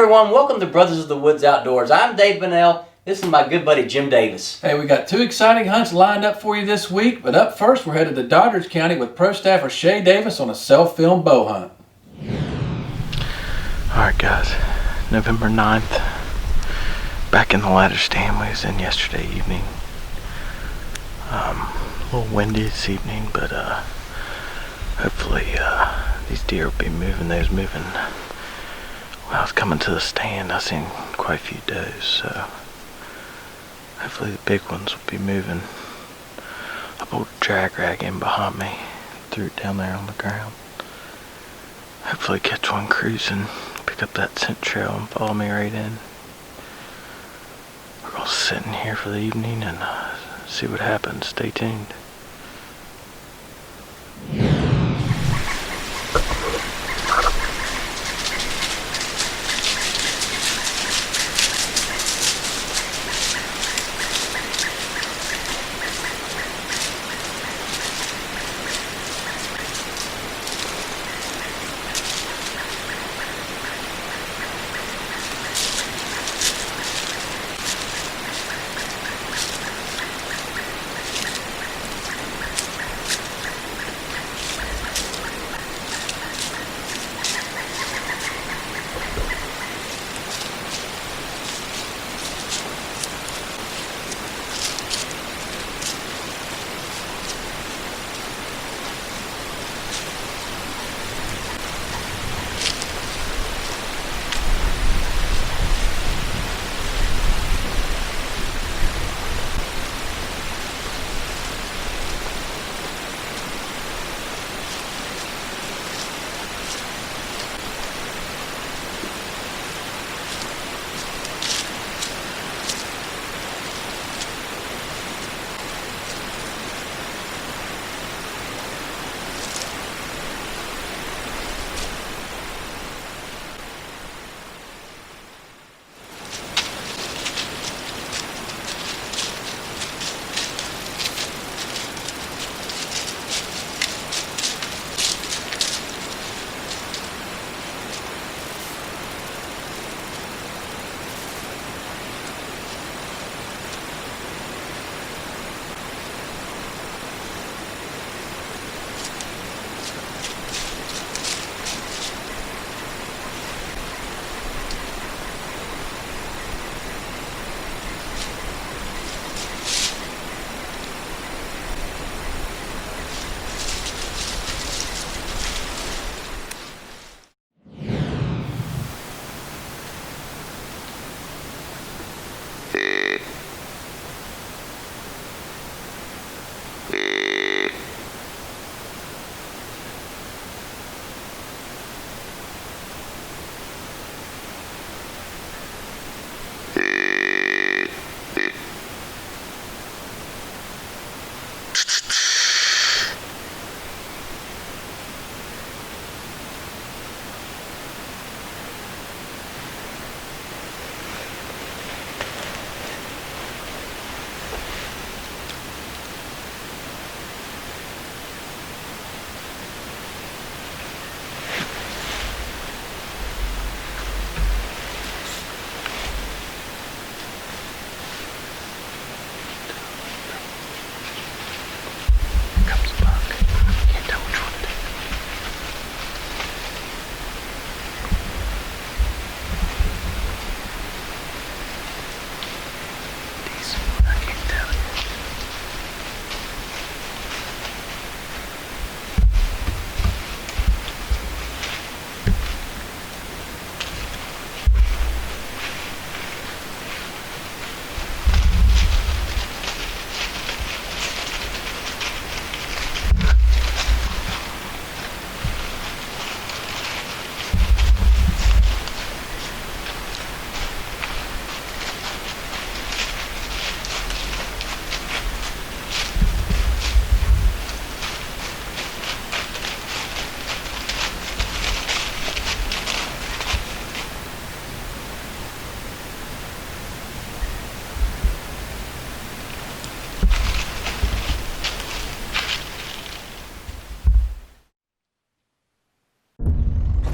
everyone, welcome to Brothers of the Woods Outdoors. I'm Dave Bunnell. This is my good buddy Jim Davis. Hey, we got two exciting hunts lined up for you this week, but up first we're headed to Doddridge County with pro staffer Shay Davis on a self-filmed bow hunt. Alright guys, November 9th, back in the ladder stand we was in yesterday evening. A little windy this evening, but hopefully these deer will be moving. They was moving. When I was coming to the stand, I seen quite a few does, so hopefully the big ones will be moving. I pulled a drag rag in behind me, threw it down there on the ground. Hopefully catch one cruising, pick up that scent trail and follow me right in. We're gonna sit in here for the evening and see what happens. Stay tuned.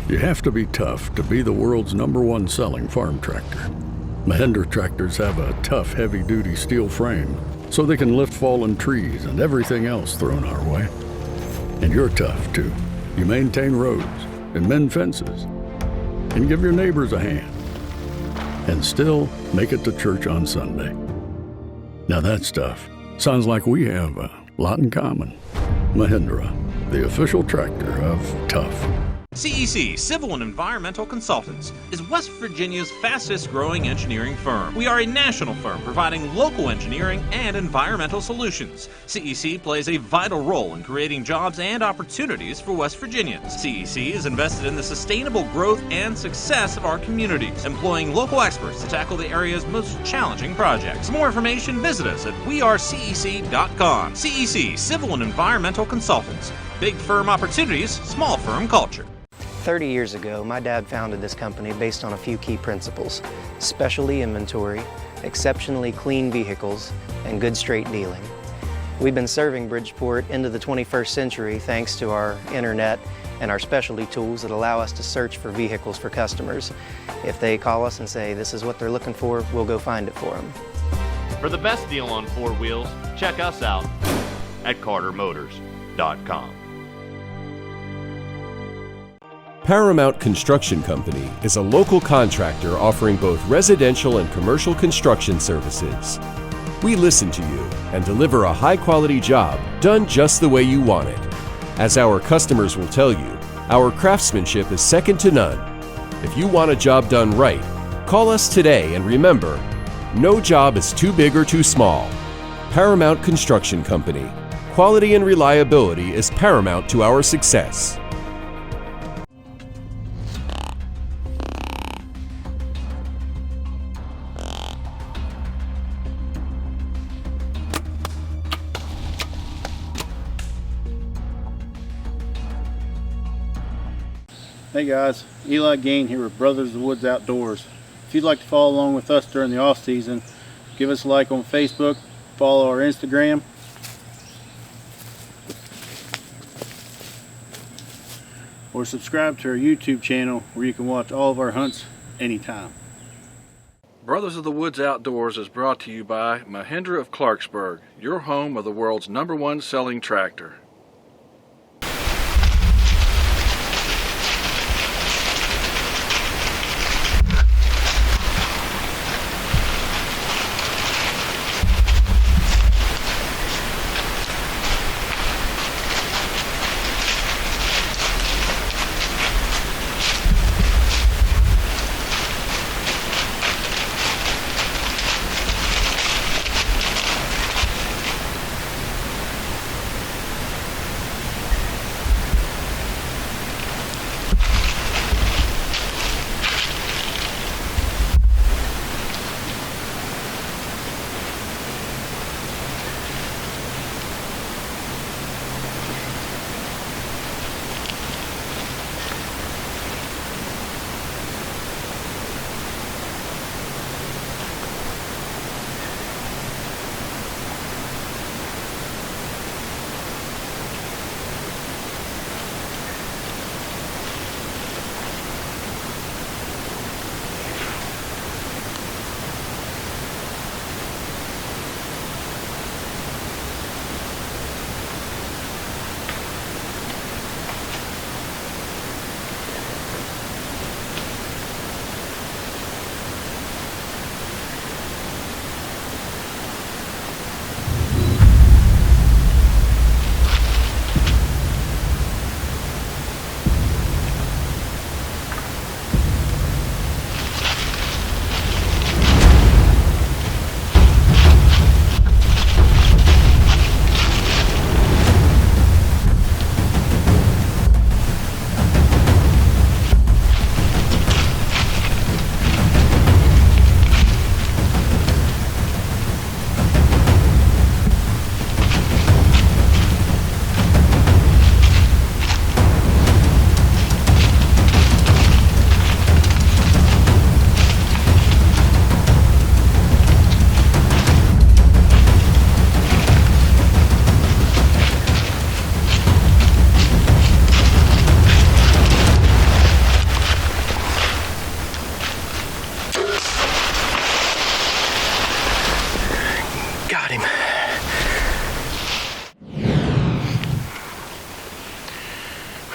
You have to be tough to be the world's #1 selling farm tractor. Mahindra tractors have a tough, heavy-duty steel frame, so they can lift fallen trees and everything else thrown our way. And you're tough, too. You maintain roads and mend fences and give your neighbors a hand and still make it to church on Sunday. Now that stuff sounds like we have a lot in common. Mahindra, the official tractor of tough. CEC, Civil and Environmental Consultants, is West Virginia's fastest growing engineering firm. We are a national firm providing local engineering and environmental solutions. CEC plays a vital role in creating jobs and opportunities for West Virginians. CEC is invested in the sustainable growth and success of our communities, employing local experts to tackle the area's most challenging projects. For more information, visit us at wearecec.com. CEC, Civil and Environmental Consultants. Big firm opportunities, small firm culture. 30 years ago, my dad founded this company based on a few key principles: specialty inventory, exceptionally clean vehicles, and good straight dealing. We've been serving Bridgeport into the 21st century thanks to our internet and our specialty tools that allow us to search for vehicles for customers. If they call us and say this is what they're looking for, we'll go find it for them. For the best deal on four wheels, check us out at cartermotors.com. Paramount Construction Company is a local contractor offering both residential and commercial construction services. We listen to you and deliver a high-quality job done just the way you want it. As our customers will tell you, our craftsmanship is second to none. If you want a job done right, call us today and remember, no job is too big or too small. Paramount Construction Company. Quality and reliability is paramount to our success. Hey guys, Eli Gain here with Brothers of the Woods Outdoors. If you'd like to follow along with us during the off season, give us a like on Facebook, follow our Instagram, or subscribe to our YouTube channel where you can watch all of our hunts anytime. Brothers of the Woods Outdoors is brought to you by Mahindra of Clarksburg, your home of the world's #1 selling tractor.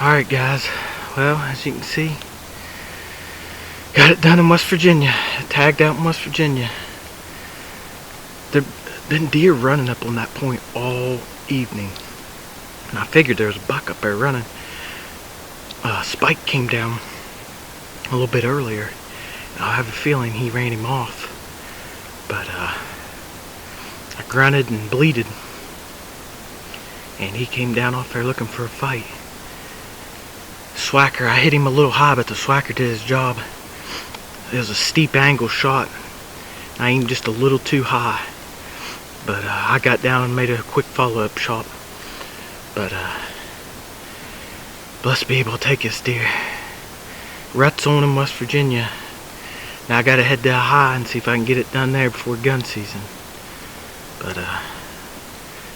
Alright guys, well, as you can see, got it done in West Virginia. Tagged out in West Virginia. There've been deer running up on that point all evening. And I figured there was a buck up there running. Spike came down a little bit earlier. And I have a feeling he ran him off. But I grunted and bleated. And he came down off there looking for a fight. Swacker, I hit him a little high, but the swacker did his job. It was a steep angle shot. I aimed just a little too high. But I got down and made a quick follow-up shot. But blessed to be able to take this deer. Rut's on in West Virginia. Now I gotta head down high and see if I can get it done there before gun season. But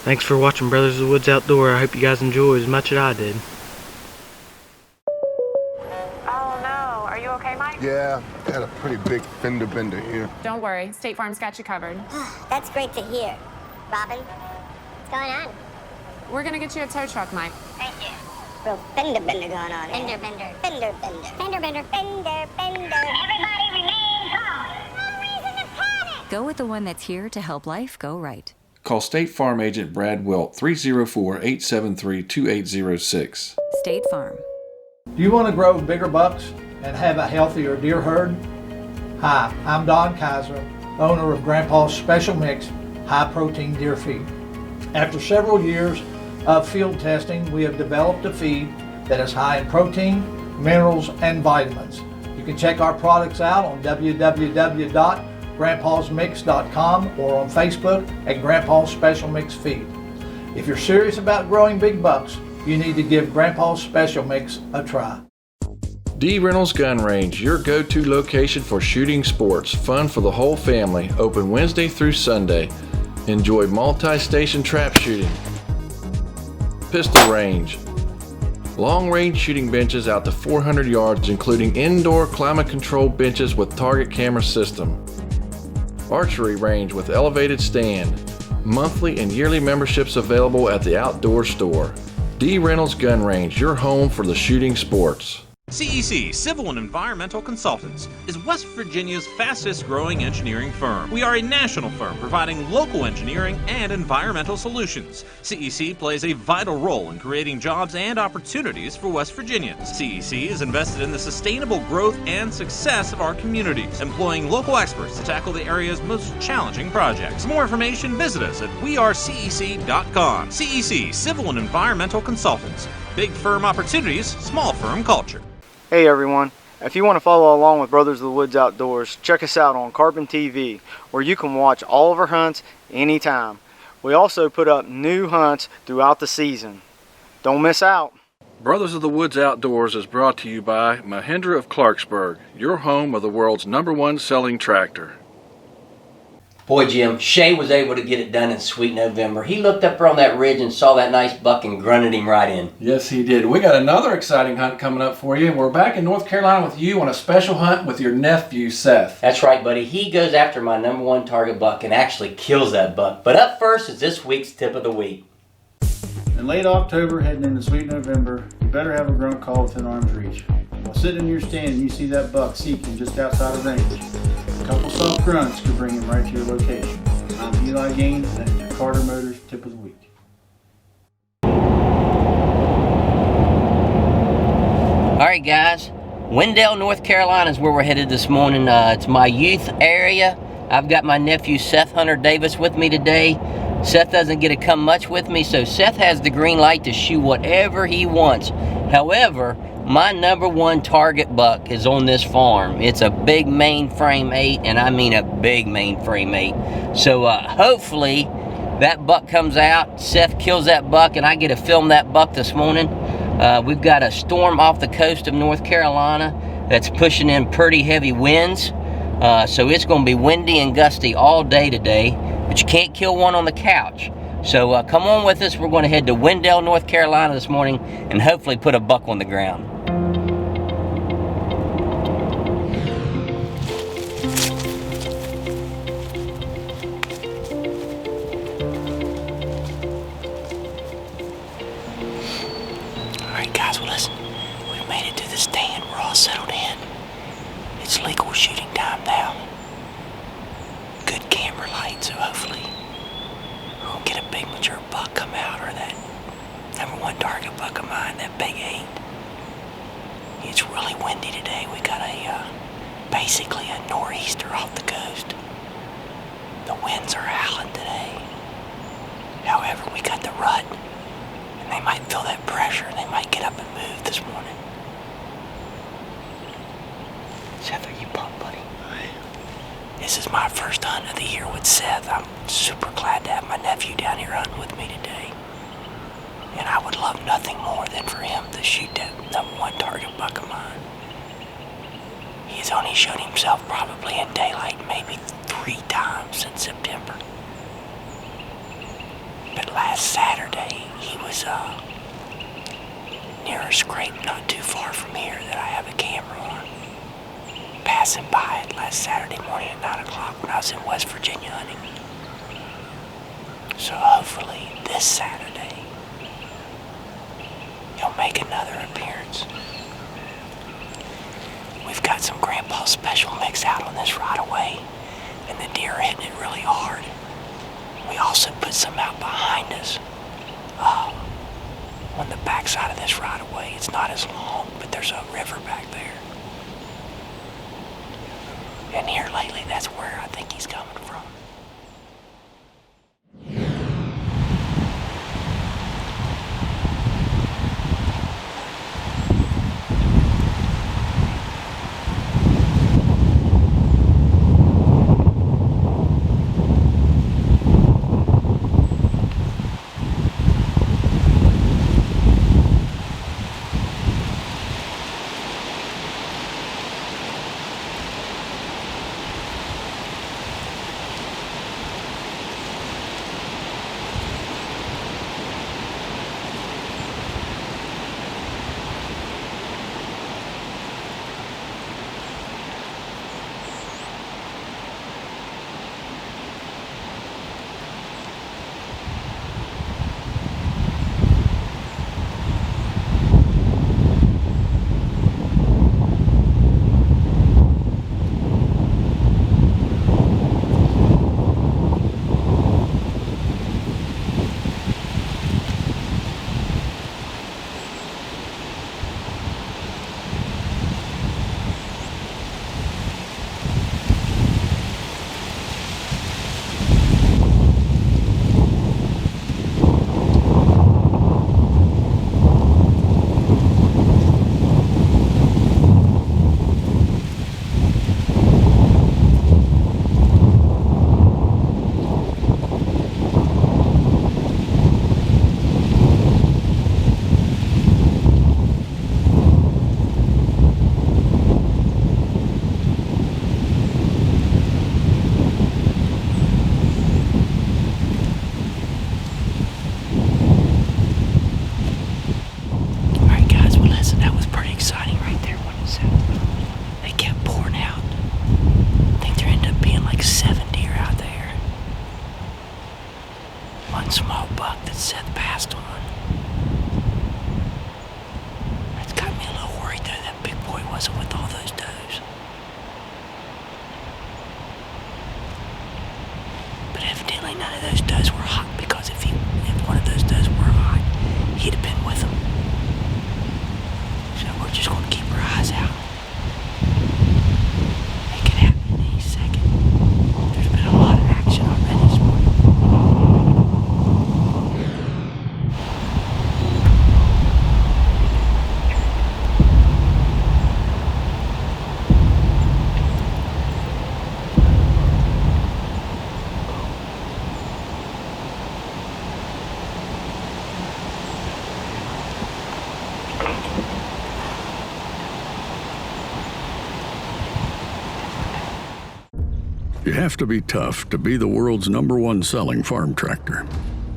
thanks for watching Brothers of the Woods Outdoor. I hope you guys enjoyed as much as I did. Oh no, are you okay, Mike? Yeah, got a pretty big fender bender here. Don't worry, State Farm's got you covered. That's great to hear. Robin, what's going on? We're gonna get you a tow truck, Mike. Thank you. Real fender bender going on here. Fender bender. Fender bender. Fender bender. Fender bender. Everybody remain calm. No reason to panic. Go with the one that's here to help life go right. Call State Farm Agent Brad Wilt 304-873-2806. State Farm. Do you want to grow bigger bucks and have a healthier deer herd? Hi, I'm Don Kaiser, owner of Grandpa's Special Mix High Protein Deer Feed. After several years of field testing, we have developed a feed that is high in protein, minerals, and vitamins. You can check our products out on www.grandpasmix.com or on Facebook at Grandpa's Special Mix Feed. If you're serious about growing big bucks, you need to give Grandpa's Special Mix a try. D Reynolds Gun Range, your go-to location for shooting sports. Fun for the whole family. Open Wednesday through Sunday. Enjoy multi-station trap shooting. Pistol range. Long-range shooting benches out to 400 yards, including indoor climate-controlled benches with target camera system. Archery range with elevated stand. Monthly and yearly memberships available at the outdoor store. D Reynolds Gun Range, your home for the shooting sports. CEC, Civil and Environmental Consultants, is West Virginia's fastest growing engineering firm. We are a national firm providing local engineering and environmental solutions. CEC plays a vital role in creating jobs and opportunities for West Virginians. CEC is invested in the sustainable growth and success of our communities, employing local experts to tackle the area's most challenging projects. For more information, visit us at wearecec.com. CEC, Civil and Environmental Consultants. Big firm opportunities, small firm culture. Hey everyone, if you want to follow along with Brothers of the Woods Outdoors, check us out on Carbon TV, where you can watch all of our hunts anytime. We also put up new hunts throughout the season. Don't miss out. Brothers of the Woods Outdoors is brought to you by Mahindra of Clarksburg, your home of the world's #1 selling tractor. Boy, Jim, Shay was able to get it done in sweet November. He looked up there on that ridge and saw that nice buck and grunted him right in. Yes, he did. We got another exciting hunt coming up for you. We're back in North Carolina with you on a special hunt with your nephew, Seth. That's right, buddy. He goes after my #1 target buck and actually kills that buck. But up first is this week's tip of the week. In late October, heading into sweet November, you better have a grunt call within arm's reach. While sitting in your stand and you see that buck seeking just outside of range, a couple soft grunts could bring him right to your location. I'm Eli Gaines, and that's your Carter Motors Tip of the Week. All right, guys. Wendell, North Carolina is where we're headed this morning. It's my youth area. I've got my nephew, Seth Hunter Davis, with me today. Seth doesn't get to come much with me, so Seth has the green light to shoot whatever he wants. However, my #1 target buck is on this farm. It's a big mainframe 8, and I mean a big mainframe 8. So hopefully that buck comes out, Seth kills that buck, and I get to film that buck this morning. We've got a storm off the coast of North Carolina that's pushing in pretty heavy winds. So it's going to be windy and gusty all day today, but you can't kill one on the couch. So come on with us. We're going to head to Wendell, North Carolina this morning and hopefully put a buck on the ground. All right, guys, well, listen. all settled in. It's legal shooting time now. Good camera light, so hopefully we'll get a big mature buck come out, or that #1 target buck of mine, that big 8. It's really windy today. We got basically a nor'easter off the coast. The winds are howling today. However, we got the rut, and they might feel that pressure, and they might get up and move this morning. Seth, are you pumped, buddy? This is my first hunt of the year with Seth. I'm super glad to have my nephew down here hunting with me today. And I would love nothing more than for him to shoot that #1 target buck of mine. He's only shown himself probably in daylight maybe 3 times since September. But last Saturday, he was near a scrape not too far from here that I have a camera on. Passing by it last Saturday morning at 9 o'clock when I was in West Virginia hunting. So hopefully this Saturday, he'll make another appearance. We've got some Grandpa Special mix out on this right away, and the deer are hitting it really hard. We also put some out behind us on the backside of this right away. It's not as long, but there's a river back there. And here lately, that's where I think he's coming from. You have to be tough to be the world's #1 selling farm tractor.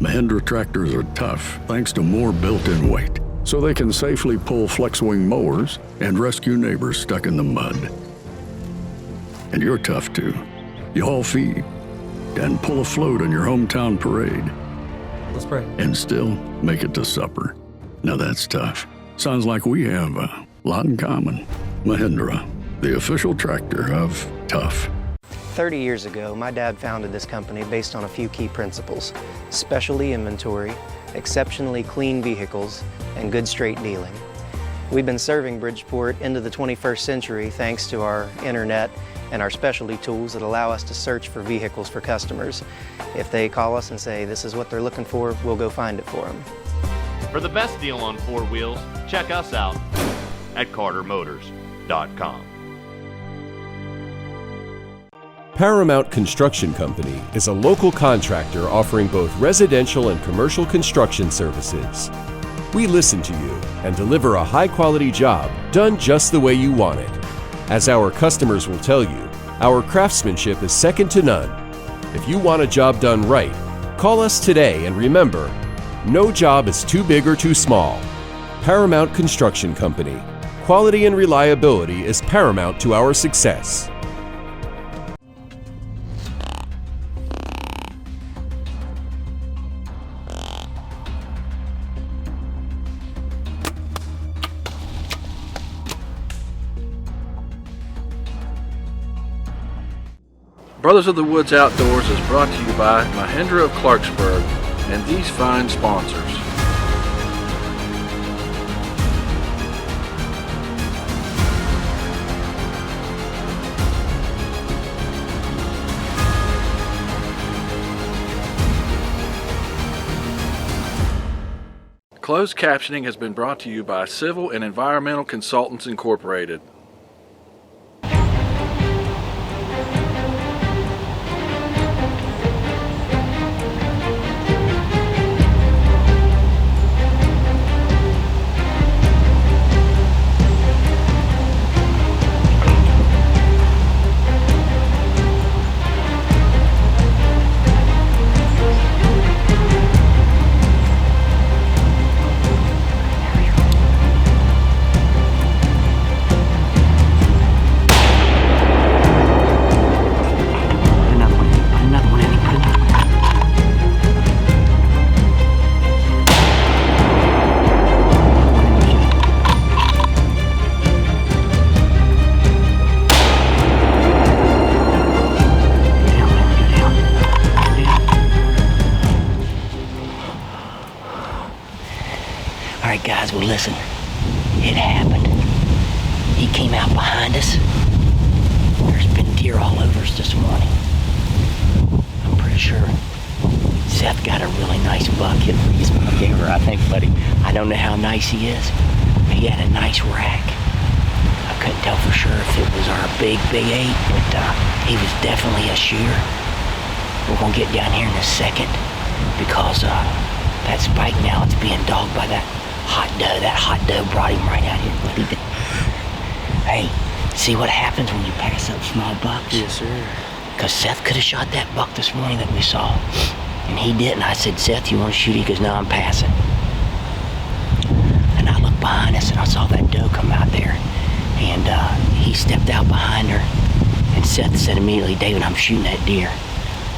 Mahindra tractors are tough thanks to more built-in weight, so they can safely pull flex-wing mowers and rescue neighbors stuck in the mud. And you're tough too. You haul feed and pull a float in your hometown parade. Let's pray. And still make it to supper. Now that's tough. Sounds like we have a lot in common. Mahindra, the official tractor of tough. 30 years ago, my dad founded this company based on a few key principles: specialty inventory, exceptionally clean vehicles, and good straight dealing. We've been serving Bridgeport into the 21st century thanks to our internet and our specialty tools that allow us to search for vehicles for customers. If they call us and say this is what they're looking for, we'll go find it for them. For the best deal on 4 wheels, check us out at cartermotors.com. Paramount Construction Company is a local contractor offering both residential and commercial construction services. We listen to you and deliver a high-quality job done just the way you want it. As our customers will tell you, our craftsmanship is second to none. If you want a job done right, call us today and remember, no job is too big or too small. Paramount Construction Company. Quality and reliability is paramount to our success. Brothers of the Woods Outdoors is brought to you by Mahindra of Clarksburg and these fine sponsors. Closed captioning has been brought to you by Civil and Environmental Consultants Incorporated. Alright guys, well listen, it happened. He came out behind us. There's been deer all over us this morning. I'm pretty sure Seth got a really nice buck. Hit the biggest buck ever, I think, buddy. I don't know how nice he is. He had a nice rack. I couldn't tell for sure if it was our big 8, but he was definitely a shear. We're gonna get down here in a second because that spike now, it's being dogged by that hot doe. That hot doe brought him right out here, buddy. Hey, see what happens when you pass up small bucks? Yes, sir. Because Seth could have shot that buck this morning that we saw, and he didn't. I said, Seth, you want to shoot? He goes, no, I'm passing. And I looked behind us, and I saw that doe come out there, and he stepped out behind her, and Seth said immediately, David, I'm shooting that deer.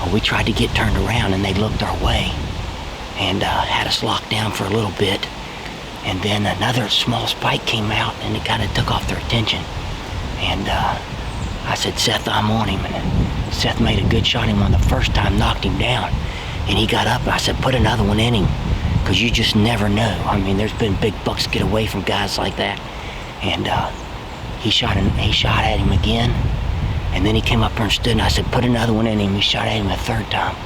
Well, we tried to get turned around, and they looked our way, and had us locked down for a little bit. And then another small spike came out, and it kind of took off their attention. And I said, Seth, I'm on him. And Seth made a good shot. Him on the first time, knocked him down. And he got up, and I said, put another one in him, because you just never know. I mean, there's been big bucks get away from guys like that. And he shot at him again. And then he came up there and stood, and I said, put another one in him. He shot at him a third time.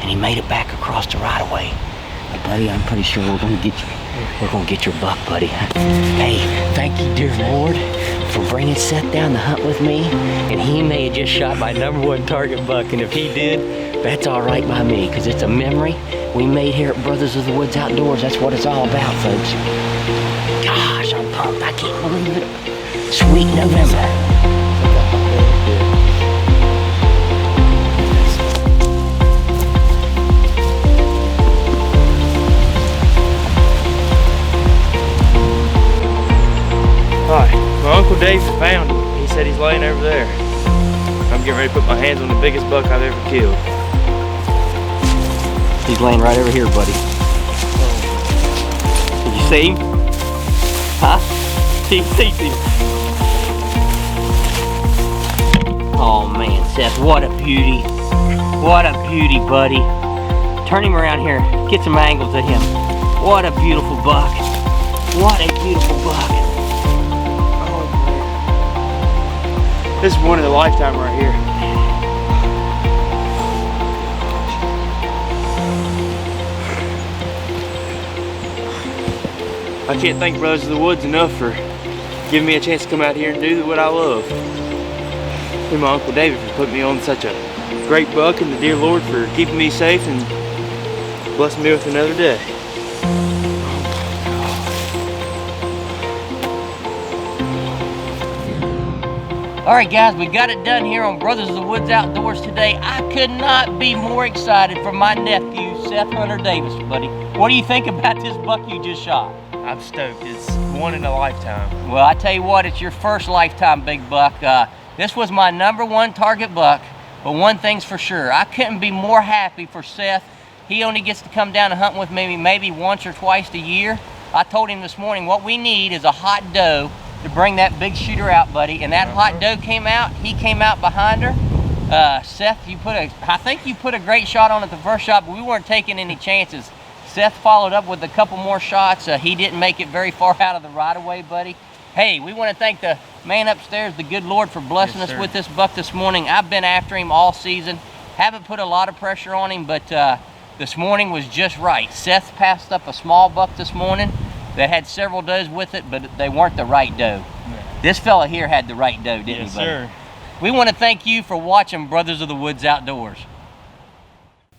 And he made it back across the right-of-way. But buddy, I'm pretty sure we're gonna get your buck, buddy. Hey, thank you, dear Lord, for bringing Seth down to hunt with me. And he may have just shot my #1 target buck, and if he did, that's all right by me, because it's a memory we made here at Brothers of the Woods Outdoors. That's what it's all about, folks. Gosh, I'm pumped. I can't believe it. Sweet November. Hi, my Uncle Dave found him. He said he's laying over there. I'm getting ready to put my hands on the biggest buck I've ever killed. He's laying right over here, buddy. Did you see him? Huh? Did you see him? Oh man, Seth, what a beauty. What a beauty, buddy. Turn him around here. Get some angles at him. What a beautiful buck. What a beautiful buck. Oh man. This is one in a lifetime right here. I can't thank Brothers of the Woods enough for giving me a chance to come out here and do what I love. And my Uncle David for putting me on such a great buck, and the dear Lord for keeping me safe and blessing me with another day. All right, guys, we got it done here on Brothers of the Woods Outdoors today. I could not be more excited for my nephew, Seth Hunter Davis, buddy. What do you think about this buck you just shot? I'm stoked. It's one in a lifetime. Well, I tell you what, it's your first lifetime big buck. This was my #1 target buck, but one thing's for sure, I couldn't be more happy for Seth. He only gets to come down and hunt with me maybe once or twice a year. I told him this morning what we need is a hot doe to bring that big shooter out, buddy. And that hot doe came out. He came out behind her. Seth, I think you put a great shot on it the first shot, but we weren't taking any chances. Seth followed up with a couple more shots. He didn't make it very far out of the right-of-way, buddy. Hey, we want to thank the man upstairs, the good Lord, for blessing us with this buck this morning. I've been after him all season. Haven't put a lot of pressure on him, but this morning was just right. Seth passed up a small buck this morning that had several does with it, but they weren't the right doe. This fella here had the right doe, didn't he, buddy? Sir. We want to thank you for watching Brothers of the Woods Outdoors.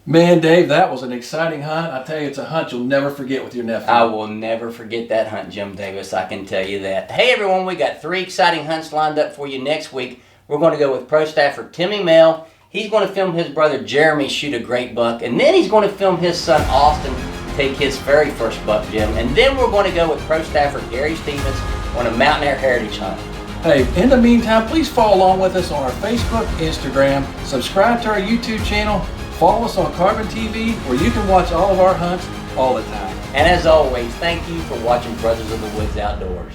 Man, Dave, that was an exciting hunt. I tell you, it's a hunt you'll never forget with your nephew. I will never forget that hunt, Jim Davis, I can tell you that. Hey everyone, we got 3 exciting hunts lined up for you next week. We're going to go with pro staffer Timmy Mel. He's going to film his brother Jeremy shoot a great buck, and then he's going to film his son Austin take his very first buck, Jim. And then we're going to go with pro staffer Gary Stevens on a mountain air heritage hunt. Hey, in the meantime, please follow along with us on our Facebook, Instagram, subscribe to our YouTube channel, follow us on Carbon TV, where you can watch all of our hunts all the time. And as always, thank you for watching Brothers of the Woods Outdoors.